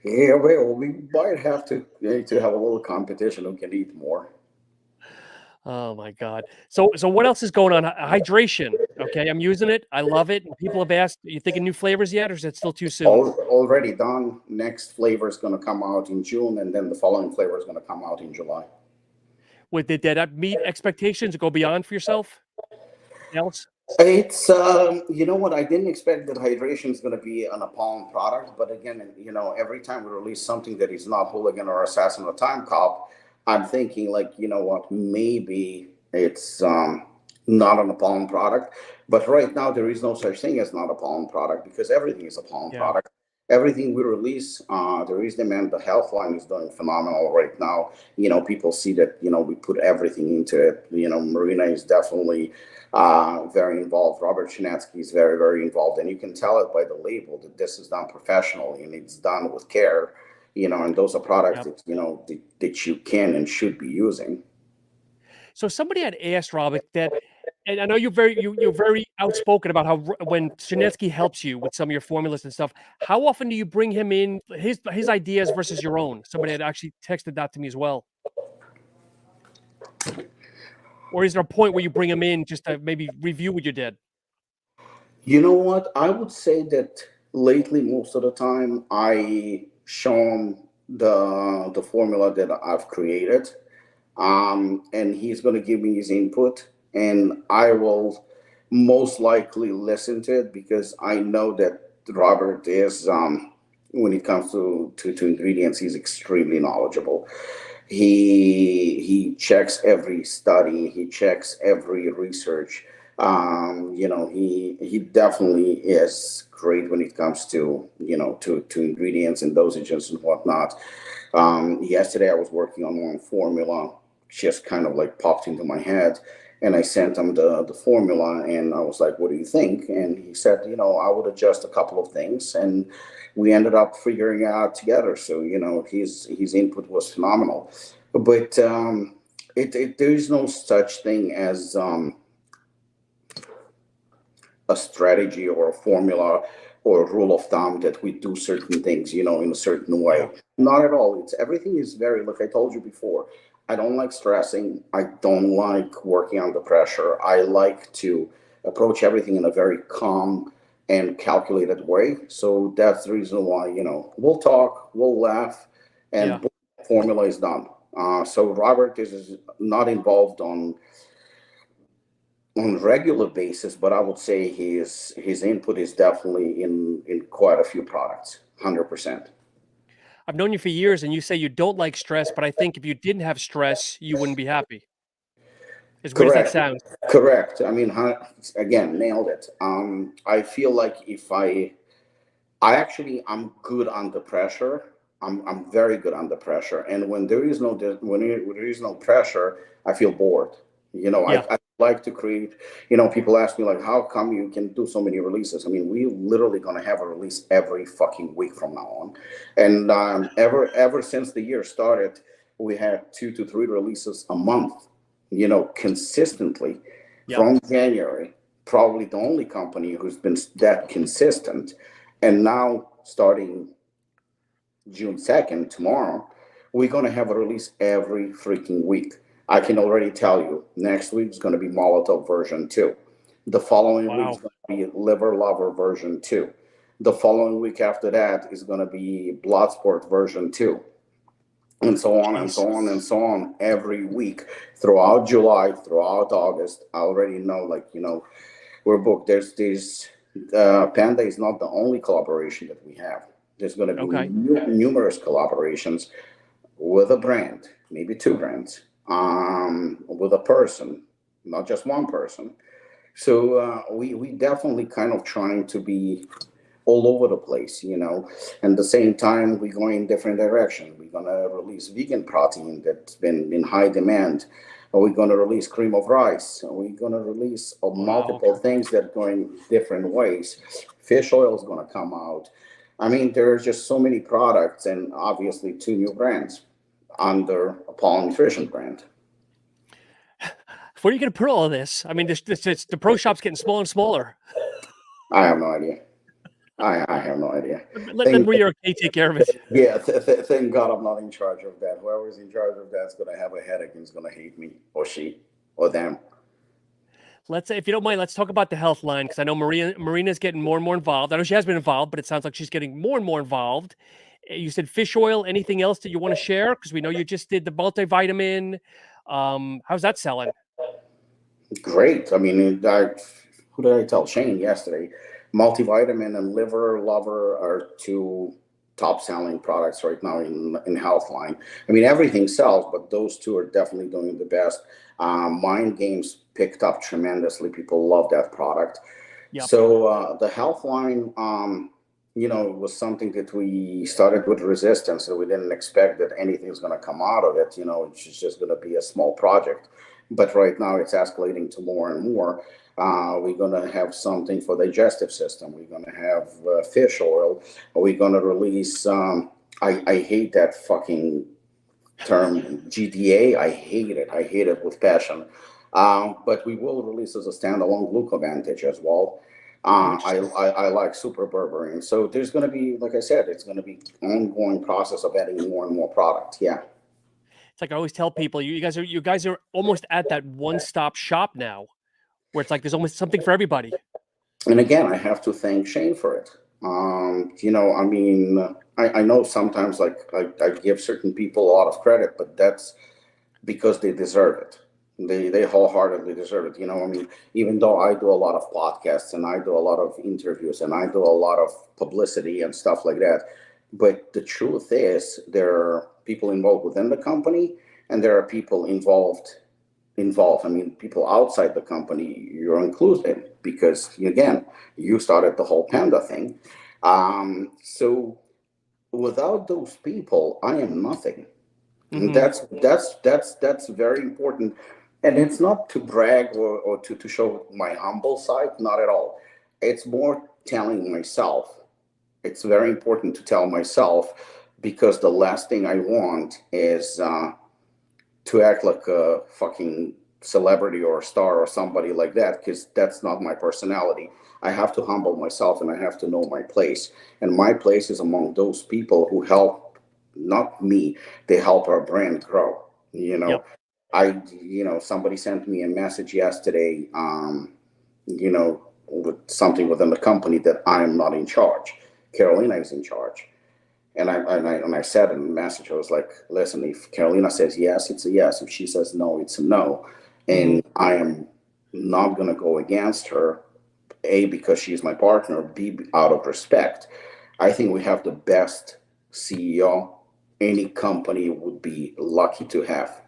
Yeah, well, we might have to have a little competition who can eat more. Oh my God. So what else is going on? Hydration. Okay, I'm using it. I love it. People have asked, are you thinking new flavors yet, or is it still too soon? Already done. Next flavor is going to come out in June, and then the following flavor is going to come out in July. Did that meet expectations or go beyond for yourself? Else? It's you know what, I didn't expect that hydration is going to be an Apollon product, but again, every time we release something that is not Hooligan or Assassin or Timecop, I'm thinking, like, what, maybe it's not an Apollon product. But right now there is no such thing as not Apollon product, because everything is Apollon product. Everything we release, there is demand. The health line is doing phenomenal right now. People see that, we put everything into it. Marina is definitely very involved. Robert Chinatsky is very, very involved. And you can tell it by the label that this is done professionally and it's done with care, and those are products that, that you can and should be using. So somebody had asked, Robert, that, and I know you're very outspoken about how when Sinesey helps you with some of your formulas and stuff, how often do you bring him in his ideas versus your own? Somebody had actually texted that to me as well. Or is there a point where you bring him in just to maybe review what you did? You know what? I would say that lately, most of the time, I show him the formula that I've created, and he's going to give me his input, and I will most likely listen to it because I know that Robert is, when it comes to ingredients, he's extremely knowledgeable. He checks every study, he checks every research. He definitely is great when it comes to to ingredients and dosages and whatnot. Yesterday I was working on one formula, just kind of like popped into my head, and I sent him the formula, and I was like, "What do you think?" And he said, "I would adjust a couple of things," and we ended up figuring it out together. So his input was phenomenal, but there is no such thing as a strategy or a formula or a rule of thumb that we do certain things, in a certain way. Yeah. Not at all. It's everything is very, like I told you before. I don't like stressing. I don't like working under pressure. I like to approach everything in a very calm and calculated way. So that's the reason why, we'll talk, we'll laugh, and Yeah. boom, formula is done. So Robert is not involved on regular basis, but I would say his input is definitely in quite a few products, 100%. I've known you for years, and you say you don't like stress, but I think if you didn't have stress, you wouldn't be happy. As weird as that Correct. sounds. Correct. I mean, again, nailed it. I feel like if I'm good under pressure. I'm very good under pressure, and when there is no pressure, I feel bored. Yeah. I like to create. People ask me like, how come you can do so many releases? I mean, we literally gonna have a release every fucking week from now on, and ever since the year started, we had 2 to 3 releases a month. Consistently Yeah. from January. Probably the only company who's been that consistent. And now, starting June 2nd, tomorrow, we're going to have a release every freaking week. I can already tell you, next week is going to be Molotov version 2. The following week is Wow. going to be Liver Lover version 2. The following week after that is going to be Bloodsport version 2. And so on and Jeez. so on and so on every week throughout July, throughout August. I already know, we're booked. There's Panda is not the only collaboration that we have. There's going to be Okay. numerous collaborations with a brand, maybe 2 brands, with a person, not just one person. So we definitely kind of trying to be all over the place, And at the same time, we're going in different direction. We're gonna release vegan protein that's been in high demand. We're gonna release cream of rice. We're gonna release multiple things that are going different ways. Fish oil is gonna come out. I mean, there's just so many products, and obviously 2 new brands under Apollon Nutrition brand. Where are you going to put all of this? I mean, the pro shop's getting smaller and smaller. I have no idea. I have no idea. Let Maria Kay take care of it. Yeah, thank God I'm not in charge of that. Whoever's in charge of that's going to have a headache and is going to hate me, or she, or them. If you don't mind, let's talk about the health line, because I know Marina's getting more and more involved. I know she has been involved, but it sounds like she's getting more and more involved. You said fish oil. Anything else that you want to share? Because we know you just did the multivitamin. How's that selling? Great. I mean, who did I tell? Shane yesterday. Multivitamin and Liver Lover are 2 top selling products right now in Healthline. I mean, everything sells, but those 2 are definitely doing the best. Mind Games picked up tremendously. People love that product. Yep. So the Healthline, was something that we started with resistance, so we didn't expect that anything's going to come out of it. It's just going to be a small project. But right now it's escalating to more and more. We're going to have something for digestive system. We're going to have fish oil. We're going to release, I hate that fucking term, GDA. I hate it. I hate it with passion. But we will release as a standalone Glucovantage as well. I like super berberine. So there's going to be, like I said, it's going to be ongoing process of adding more and more product. Yeah. It's like I always tell people, you guys are almost at that one-stop shop now, where it's like there's almost something for everybody. And again, I have to thank Shane for it. I mean, I know sometimes like I give certain people a lot of credit, but that's because they deserve it. They wholeheartedly deserve it. You know, I mean, even though I do a lot of podcasts and I do a lot of interviews and I do a lot of publicity and stuff like that, but the truth is there are people involved within the company and there are people involved. I mean, people outside the company you're included because again, you started the whole Panda thing. So without those people, I am nothing. And Hmm. that's very important. And it's not to brag or to show my humble side, not at all. It's more telling myself. It's very important to tell myself because the last thing I want is to act like a fucking celebrity or a star or somebody like that because that's not my personality. I have to humble myself and I have to know my place. And my place is among those people who help, not me, they help our brand grow. You Yep. know, somebody sent me a message yesterday, with something within the company that I am not in charge. Carolina is in charge. And I said in the message, I was like, listen, if Carolina says yes, it's a yes. If she says no, it's a no. Hmm. And I am not going to go against her, A, because she's my partner, B, out of respect. I think we have the best CEO any company would be lucky to have.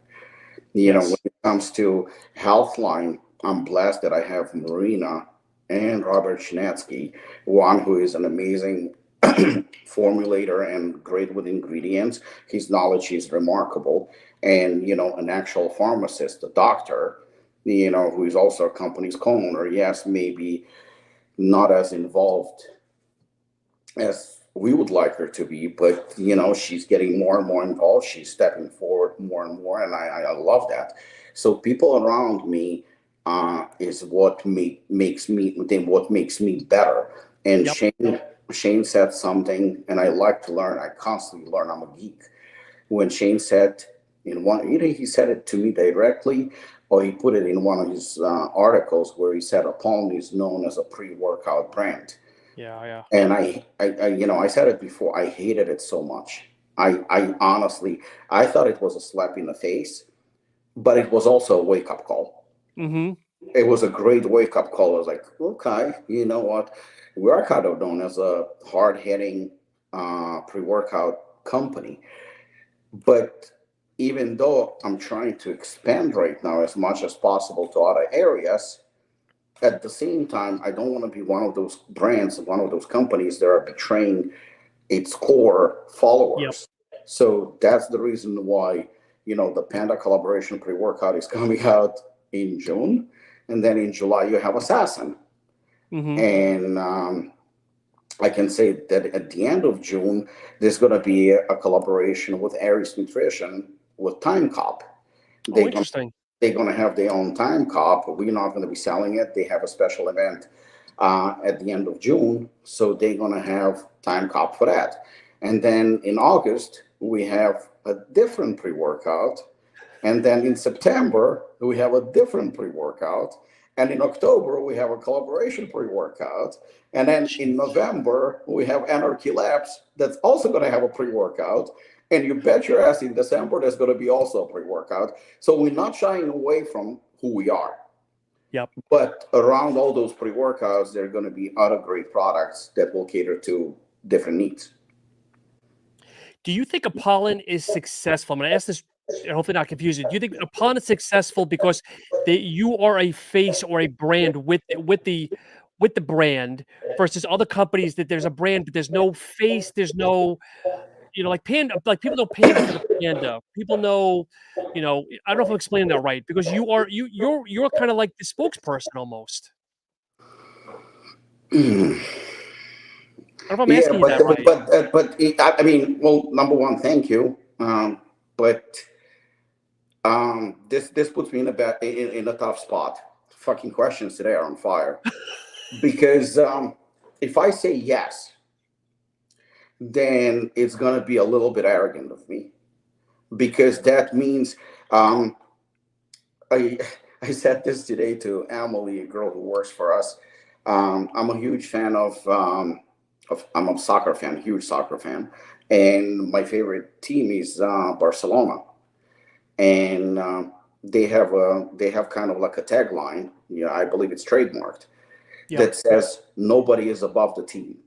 When Yes. it comes to Healthline, I'm blessed that I have Marina and Robert Chinetsky, one who is an amazing formulator and great with ingredients. His knowledge is remarkable. And, an actual pharmacist, a doctor, who is also a company's co-owner. Yes, maybe not as involved as we would like her to be, but she's getting more and more involved. She's stepping forward more and more, and I love that. So people around me is what makes me better. And Yep. Shane said something, and I like to learn. I constantly learn. I'm a geek. When Shane said in one, either he said it to me directly, or he put it in one of his articles where he said Apollon is known as a pre-workout brand. Yeah. Yeah. And I said it before. I hated it so much. I honestly, I thought it was a slap in the face, but it was also a wake up call. Hmm. It was a great wake up call. I was like, okay, you know what? We are kind of known as a hard hitting pre workout company, but even though I'm trying to expand right now as much as possible to other areas, at the same time, I don't want to be one of those brands, one of those companies that are betraying its core Yep. followers. So that's the reason why, the Panda collaboration pre workout is coming out in June. And then in July, you have Assassin. Hmm. And I can say that at the end of June, there's going to be a collaboration with Arez Nutrition with Timecop. Oh, They're going interesting. they're going to have their own Timecop. We're not going to be selling it. They have a special event at the end of June, so they're going to have Timecop for that. And then in August, we have a different pre-workout. And then in September, we have a different pre-workout. And in October, we have a collaboration pre-workout. And then in Jeez. November, we have Anarchy Labs that's also going to have a pre-workout. And you bet your ass in December, there's going to be also a pre-workout. So we're not shying away from who we are. Yep. But around all those pre-workouts, there are going to be other great products that will cater to different needs. Do you think Apollon is successful? I'm going to ask this, and hopefully not confuse you. Do you think Apollon is successful because you are a face or a brand with the brand versus other companies that there's a brand but there's no face, there's no like Panda, like people know Panda for the Panda. People know, I don't know if I'm explaining that right because you're kind of like the spokesperson almost. I don't know if I'm Yeah, asking you but that right. I mean, well, number one, thank you. But this puts me in a tough spot. Fucking questions today are on fire because if I say yes, then it's gonna be a little bit arrogant of me because that means um, I I said this today to Emily, a girl who works for us. I'm a huge fan of I'm a soccer fan, huge soccer fan, and my favorite team is Barcelona. And they have kind of like a tagline. I believe it's trademarked, Yeah. that says nobody is above the team.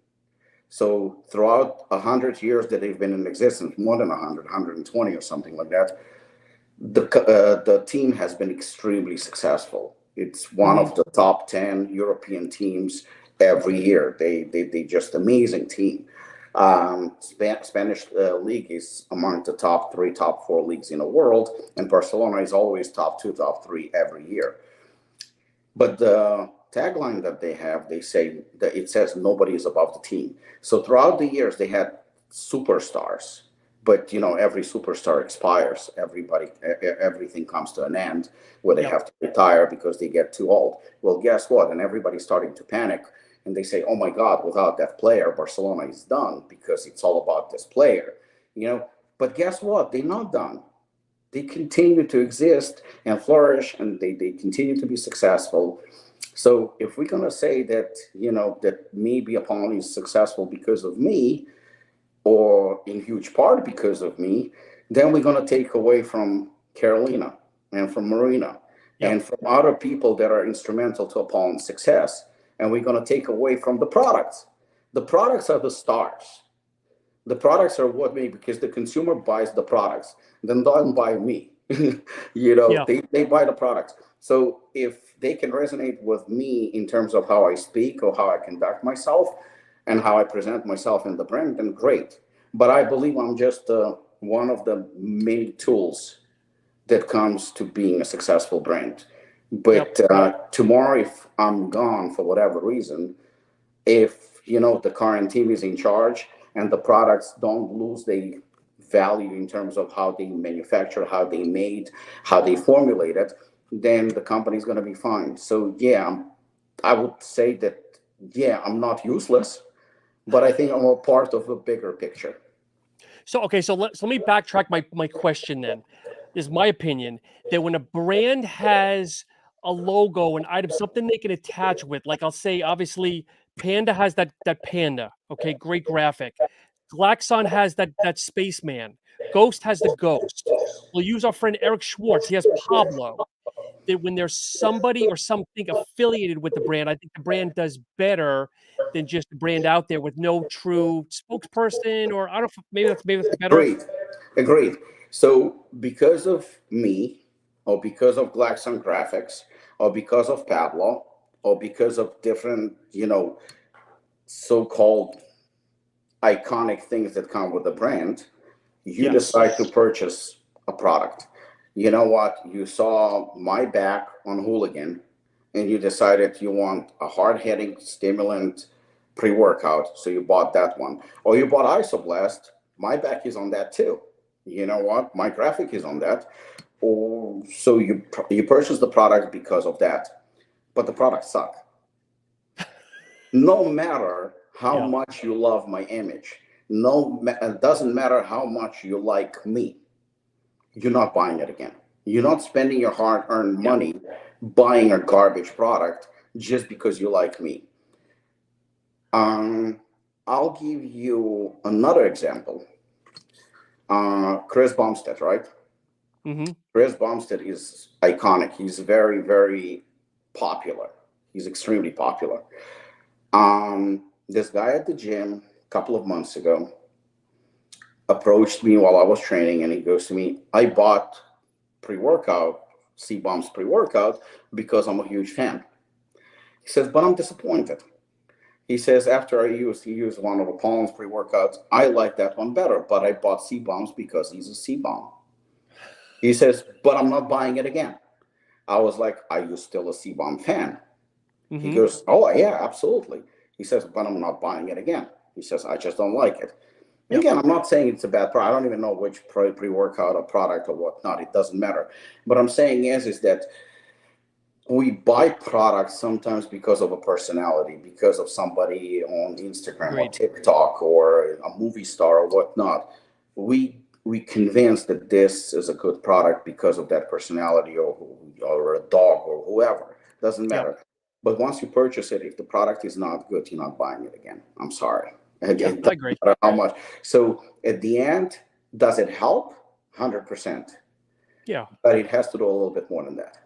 So throughout 100 years that they've been in existence, more than 100, 120 or something like that, the team has been extremely successful. It's one of the top 10 European teams every year. They just amazing team. Spanish league is among the top 3, top 4 leagues in the world, and Barcelona is always top 2, top 3 every year. But the tagline that they have, they say that it says nobody is above the team. So throughout the years, they had superstars, but every superstar expires. Everything comes to an end where they have to retire because they get too old. Well, guess what? And everybody's starting to panic, and they say, "Oh my God, without that player, Barcelona is done because it's all about this player." But guess what? They're not done. They continue to exist and flourish, and they continue to be successful. So if we're gonna say that that maybe Apollon is successful because of me, or in huge part because of me, then we're gonna take away from Carolina and from Marina and from other people that are instrumental to Apollon's success, and we're gonna take away from the products. The products are the stars. The products are what me, because the consumer buys the products, then don't buy me. They buy the products. So if they can resonate with me in terms of how I speak or how I conduct myself and how I present myself in the brand, then great. But I believe I'm just one of the many tools that comes to being a successful brand. But tomorrow, if I'm gone for whatever reason, if the current team is in charge and the products don't lose their value in terms of how they manufacture, how they made, how they formulate it, then the company is going to be fine. So I would say that I'm not useless, but I think I'm a part of a bigger picture. So let me backtrack my question then. Is my opinion that when a brand has a logo, an item, something they can attach with, like I'll say, obviously, Panda has that panda. Okay, great graphic. Glaxon has that spaceman. Ghost has the ghost. We'll use our friend Eric Schwartz. He has Pablo. That when there's somebody or something affiliated with the brand, I think the brand does better than just a brand out there with no true spokesperson. Or I don't know, maybe that's better. Agreed. So because of me, or because of Glaxon Graphics, or because of Pablo, or because of different, so-called iconic things that come with the brand, you decide to purchase a product. You know what? You saw my back on Hooligan, and you decided you want a hard-hitting stimulant pre-workout, so you bought that one. Or you bought Isoblast. My back is on that too. You know what? My graphic is on that. Or so you purchase the product because of that, but the products suck. No matter how much you love my image, it doesn't matter how much you like me, you're not buying it again. You're not spending your hard-earned money buying a garbage product just because you like me. I'll give you another example. Chris Bumstead, right? Chris Bumstead is iconic. He's very, very popular. He's extremely popular. This guy at the gym a couple of months ago approached me while I was training, and he goes to me, "I bought pre-workout, C-Bombs pre-workout, because I'm a huge fan." He says, "But I'm disappointed." He says, "After he used one of Apollon's pre-workouts, I like that one better, but I bought C-Bombs because he's a C-Bomb." He says, "But I'm not buying it again." I was like, "Are you still a C-Bomb fan?" He goes, "Oh, yeah, absolutely." He says, "But I'm not buying it again." He says, "I just don't like it." Again, I'm not saying it's a bad product. I don't even know which pre-workout or product or whatnot. It doesn't matter. But I'm saying is that we buy products sometimes because of a personality, because of somebody on Instagram or TikTok or a movie star or whatnot. We convinced that this is a good product because of that personality or a dog or whoever. Doesn't matter. But once you purchase it, if the product is not good, you're not buying it again. I'm sorry. Again, I agree. How much? So at the end, does it help? 100%. Yeah. but it has to do a little bit more than that.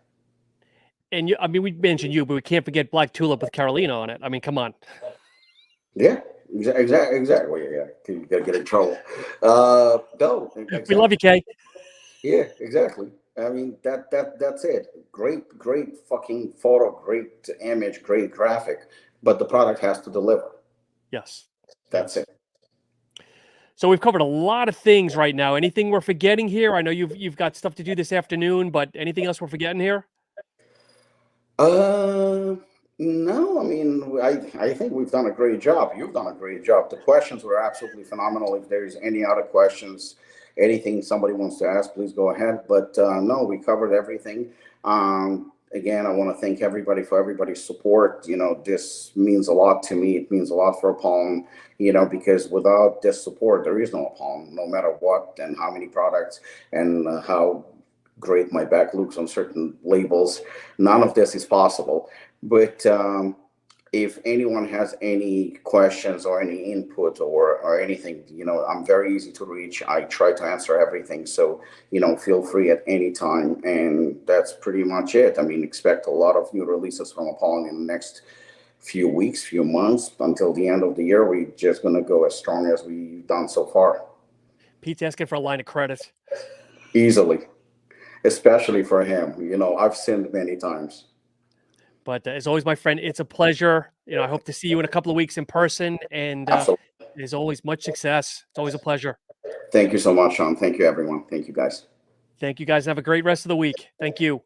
And I mean, we mentioned you, but we can't forget Black Tulip with Carolina on it. I mean, come on. Yeah, exactly. Yeah, you gotta get in trouble. No, We love exactly. you, Kay. Yeah, exactly. I mean that's it. Great fucking photo, great image, great graphic, but the product has to deliver. Yes. That's Yes. it. So we've covered a lot of things right now. Anything we're forgetting here? I know you've got stuff to do this afternoon, but anything else we're forgetting here? Uh, no, I mean, I think we've done a great job. You've done a great job. The questions were absolutely phenomenal. If there's any other questions, anything somebody wants to ask, please go ahead. But no, we covered everything. Again, I want to thank everybody for everybody's support. You know, this means a lot to me. It means a lot for Apollon, you know, because without this support, there is no Apollon, no matter what and how many products and how great my back looks on certain labels. None of this is possible. But if anyone has any questions or any input or anything, you know, I'm very easy to reach. I try to answer everything. So, you know, feel free at any time. And that's pretty much it. I mean, expect a lot of new releases from Apollon in the next few weeks, few months until the end of the year. We're just going to go as strong as we've done so far. Pete's asking for a line of credit. Easily, especially for him. You know, I've sinned many times. But as always, my friend, it's a pleasure. You know, I hope to see you in a couple of weeks in person. And Absolutely. as always, much success. It's always a pleasure. Thank you so much, Sean. Thank you, everyone. Thank you, guys. Thank you, guys. Have a great rest of the week. Thank you.